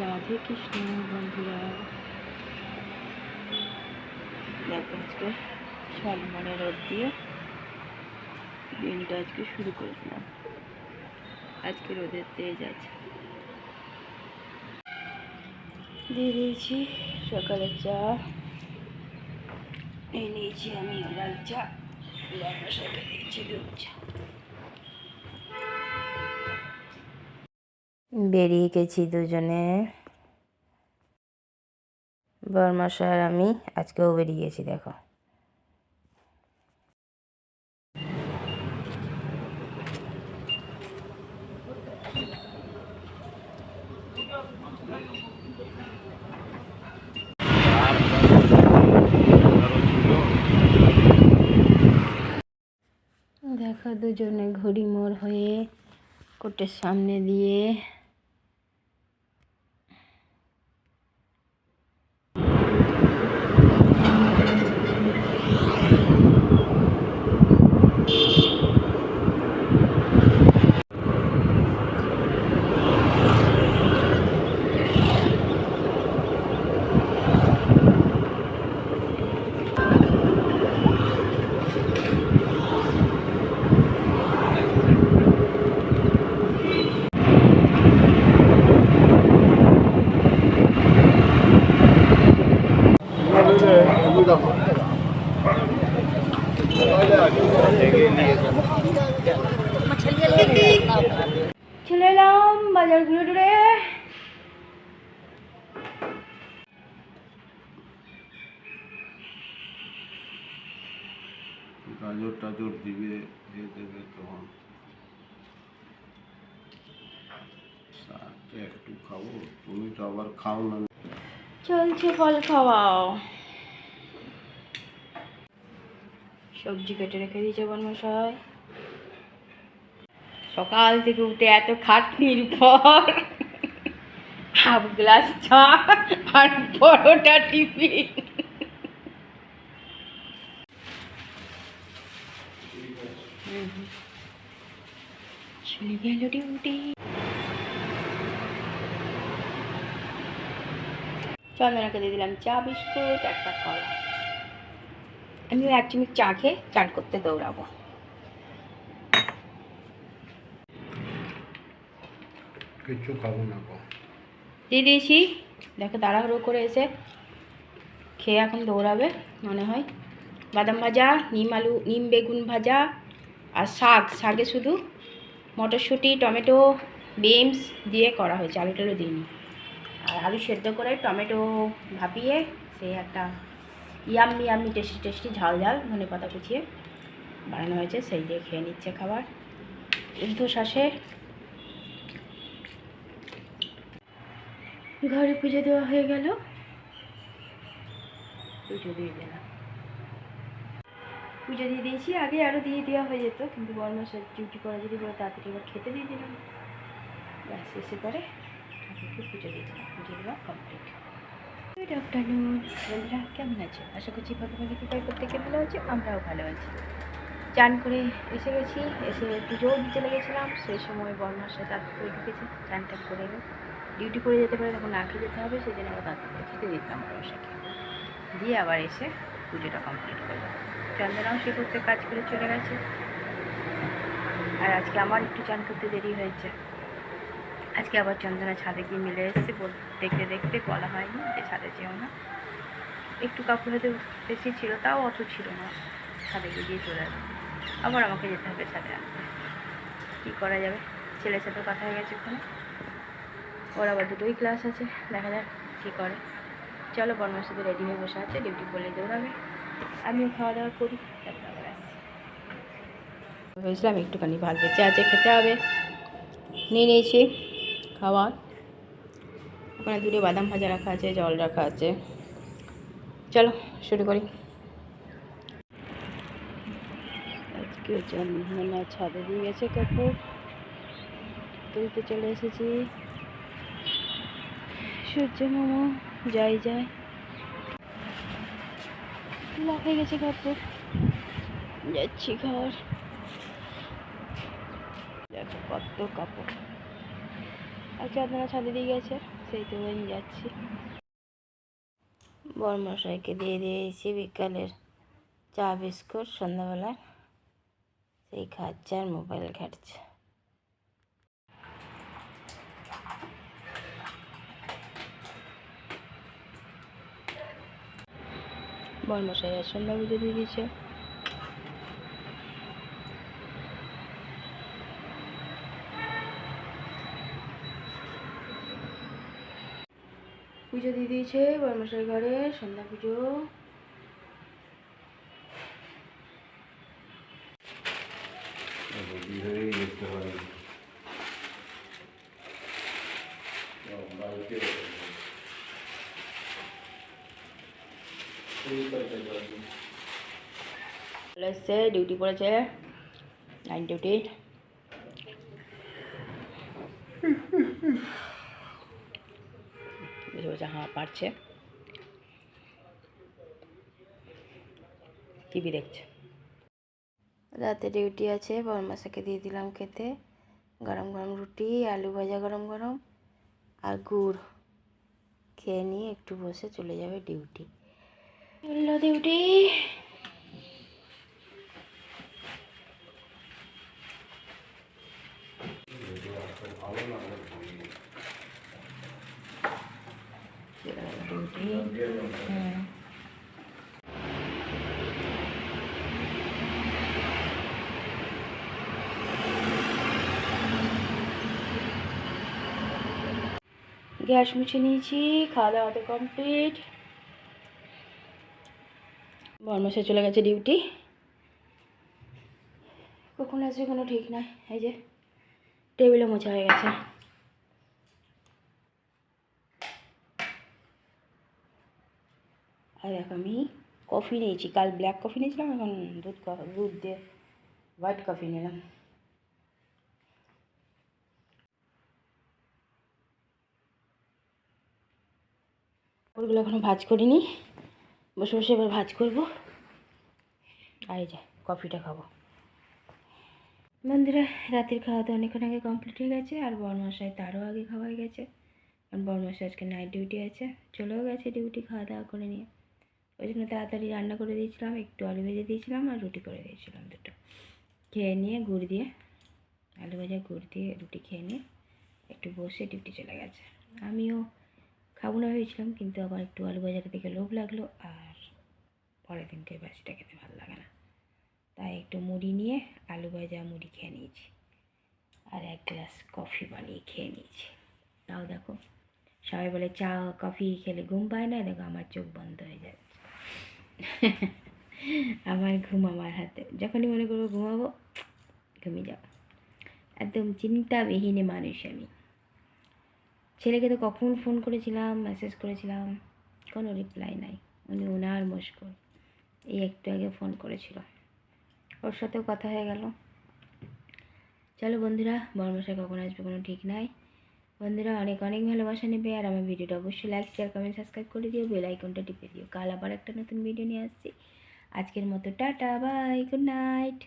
রাধে কৃষ্ণ বন্ধুরা, দেখো আজকে ঝলমলে রোদ দিয়ে দিনটা আজকে শুরু করে দিলাম। আজকে রোদের তেজ আছে, দিয়ে দিয়েছি সকালে চা, এই নিয়েছি আমি লাল চা, মশাকে দিয়েছি দুধ চা। বেরিয়ে গেছি দুজনে, বরমশাই আর আমি আজকেও বেরিয়ে গেছি। দেখো দেখো দুজনে ঘড়ি মোড় হয়ে কোর্টের সামনে দিয়ে চলে এলাম বাজার ঘুরে টুরে। গাজর টাজর দিবে, দেবে তখন একটু খাবো। তুমি তো আবার খাও না। চলছে ফল খাওয়াও। সবজি কেটে রেখে দিয়েছে বনমশাই। সকাল থেকে উঠে এত খাটনির পর হাফ গ্লাস চা আর পরোটা টিফিন। চলে গেল ডিউটি। চন্দনাকে দিয়ে দিলাম চা বিস্কুট, একটা কলা। আমিও 1 চিমটি চা খেয়ে চান করতে দৌড়াবো। কিছু খাবো না। দিয়ে দিয়েছি। দেখো তাড়াহুড়ো করে এসে খেয়ে এখন দৌড়াবে মনে হয়। বাদাম ভাজা, নিম বেগুন ভাজা আর শাকে শুধু মটরশুঁটি, টমেটো, বিনস দিয়ে করা হয়েছে, আলু টালু দিইনি। আর আলু সেদ্ধ করে টমেটো ভাপিয়ে সেই একটা ইয়াম্মি টেস্টি ঝাল ধনেপাতা কুচিয়ে বানানো হয়েছে, সেই দিয়ে খেয়ে নিচ্ছে খাবার ঊর্ধ্বশ্বাসে। ঘরে পুজো দেওয়া হয়ে গেল, পুজো দিয়ে দিলাম। পুজো দিয়ে দিয়েছি, আগে আরও দিয়ে দেওয়া হয়ে যেত, কিন্তু বরমাসের ডিউটি করা যদি বলে তাড়াতাড়ি এবার খেতে দিয়ে দিলাম। ব্যাস এসে পরে ঠাকুরকে পুজো দিয়ে দিলাম, পুজো দেওয়া কমপ্লিট। গুড আফটারনুন বন্ধুরা, কেমন আছো? আশা করছি ভগবানের কৃপায় প্রত্যেকে ভালো আছে, আমরাও ভালো আছি। চান করে এসে গেছি, এসে পুজোও দিতে লেগেছিলাম। সেই সময় বরমাসের দাঁত করে ঢুকেছে, চানটা করে এলো। ডিউটি করে যেতে পারে, তখন না খেয়ে যেতে হবে, সেই জন্য আবার দাঁত করে খেতে দিতাম বরমাসাকে, দিয়ে আবার এসে পুজোটা কমপ্লিট করবো। চন্দনাও সে করতে কাজ করে চলে গেছে। আর আজকে আমার একটু চান করতে দেরি হয়েছে। আজকে আবার চন্দনা ছাদে গিয়ে মিলে এসছে, দেখতে দেখতে বলা হয়নি যে ছাদে যেও না। একটু কাপড় হয়তো বেশি ছিল, তাও অত ছিল না, ছাদে গিয়ে চলে যাবে। আবার আমাকে যেতে হবে ছাদে আনতে, কী করা যাবে। ছেলের সাথে কথা হয়ে গেছে ওখানে, ওর আবার দুটোই ক্লাস আছে, দেখা যাক কী করে। চলো, বর্মার সাথে রেডি হয়ে বসে আছে, ডিউটি বলে দৌড়াবে, আমিও খাওয়া দাওয়া করি, তারপর আবার আসি। ভেবেছিলাম একটুখানি ভাত বেঁচে আছে, খেতে হবে, নিয়ে নিয়েছি খাবার। ওখানে দূরে বাদাম ভাজা রাখা আছে, জল রাখা আছে। চলো শুরু করি। আজকে চন্দনা ছাদে দিয়ে গেছে কাপড় তুলতে, চলে এসেছি। সূর্য মামা যাই হয়ে গেছে কাপড়, যাচ্ছি ঘর। দেখো কত কাপড়, আর চাঁদনা ছাদে দিয়ে গেছে, সেই তো নিয়ে যাচ্ছি। বড়মশাইকে দিয়ে দিয়েছি বিকালের চা বিস্কুট, সন্ধ্যাবেলার সেই খাচ্ছে আর মোবাইল ঘাটছে। বড়মশাই আর সন্ধ্যা পুজো দিয়ে দিয়েছে। পুজো দিয়ে দিয়েছে বড়মশাই ঘরে, সন্ধ্যা পুজো। রেডি হয়েই যেতে হয়। বাড়িতে চলে এসছে, ডিউটি পড়েছে, নাইট ডিউটি। বসে বসে হাঁ পারছে, টিভি দেখছে। রাতে ডিউটি আছে, বড়মশাইকে দিয়ে দিলাম খেতে গরম গরম রুটি, আলু ভাজা গরম গরম আর গুড়। খেয়ে নিয়ে একটু বসে চলে যাবে ডিউটি। চললো ডিউটি। গ্যাস মুছে নিয়েছি, খাওয়া দাওয়া তো কমপ্লিট। বড়মশাই চলে গেছে ডিউটি, কখন আসবে কোনো ঠিক নাই। এই যে টেবিলও মোছা হয়ে গেছে। আর দেখো আমি কফি নিয়েছি, কাল ব্ল্যাক কফি নিয়েছিলাম, এখন দুধ দিয়ে হোয়াইট কফি নিলাম। ওগুলো এখনো ভাজ করিনি, বসে বসে এবার ভাজ করবো। আর এই যে কফিটা খাবো। বন্ধুরা, রাতের খাওয়া তো অনেকক্ষণ আগে কমপ্লিট হয়ে গেছে, আর বড়মশাই তারও আগে খাওয়া হয়ে গেছে। কারণ বড়মশাই আজকে নাইট ডিউটি আছে, চলেও গেছে ডিউটি খাওয়া দাওয়া করে নিয়ে। ওই জন্য তাড়াতাড়ি রান্না করে দিয়েছিলাম, একটু আলু ভেজে দিয়েছিলাম আর রুটি করে দিয়েছিলাম দুটো। খেয়ে নিয়ে গুড় দিয়ে, আলু ভাজা গুড় দিয়ে রুটি খেয়ে নিয়ে একটু বসে ডিউটি চলে গেছে। আমিও খাবো না ভেবেছিলাম, কিন্তু আবার একটু আলু ভাজাটা দেখে লোভ লাগলো, আর পরের দিনকে বাসিটা খেতে ভালো লাগে না, তাই একটু মুড়ি নিয়ে আলু ভাজা মুড়ি খেয়ে নিয়েছি, আর এক গ্লাস কফি বানিয়ে খেয়ে নিয়েছি। তাও দেখো, সবাই বলে চা কফি খেলে ঘুম পায় না, দেখো আমার চোখ বন্ধ হয়ে যাচ্ছে। আমার ঘুম আমার হাতে, যখনই মনে করবো ঘুমাবো, ঘুমিয়ে যাবো। একদম চিন্তাবিহীন মানুষ আমি। ছেলেকে তো কখন ফোন করেছিলাম, মেসেজ করেছিলাম, কোনো রিপ্লাই নাই। উনি ওনার মুশকিল, এই একটু আগে ফোন করেছিল, ওর সাথেও কথা হয়ে গেল। চলো বন্ধুরা, বড়মশাই কখন আসবে কোনো ঠিক নাই। বন্ধুরা অনেক অনেক ভালোবাসা নেবে, আর আমার ভিডিওটা অবশ্যই লাইক শেয়ার কমেন্ট সাবস্ক্রাইব করে দিও, বেল আইকনটা টিপে দিও। কাল আবার একটা নতুন ভিডিও নিয়ে আসছি। আজকের মতো টাটা, বাই, গুড নাইট।